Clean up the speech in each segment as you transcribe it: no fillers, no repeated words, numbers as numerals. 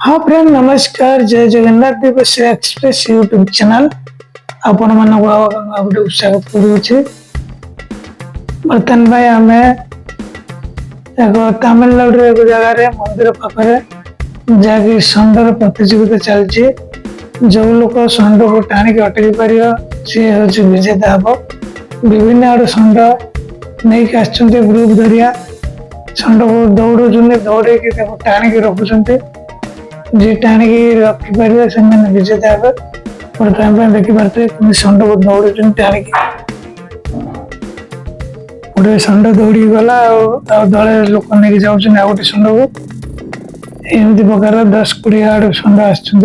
हाँ फ्रेंड नमस्कार जय जगन्नाथ दिवस एक्सप्रेस यूट्यूब चैनल आपण मानक स्वागत करुचे। बर्तमान भाई आम एक तमिलनाडु एक जगह मंदिर पाखे जहाँकि षंडर प्रतियोगिता चलती। जो लोग षंड को टाणिक अटकी पार सी हूँ विजेता हम। विभिन्न आड़ षंड नहीं ग्रुप धरिया षंड को दौड़ दौड़े टाणिक रखुंट जी टाणिक रखिपारे से विजेता हे। बर्तमान देखिपे षंड को दौड़ टाणिक गोटे षंड दौड़ी गला दले लोक नहीं जाऊँ गोटे षंड को एमती प्रकार 10-20 आड़ षंड आसुँच।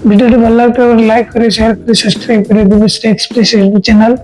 वीडियो भल लगे लाइक करें शेयर करें सब्सक्राइब करें एक्सप्रेस चैनल।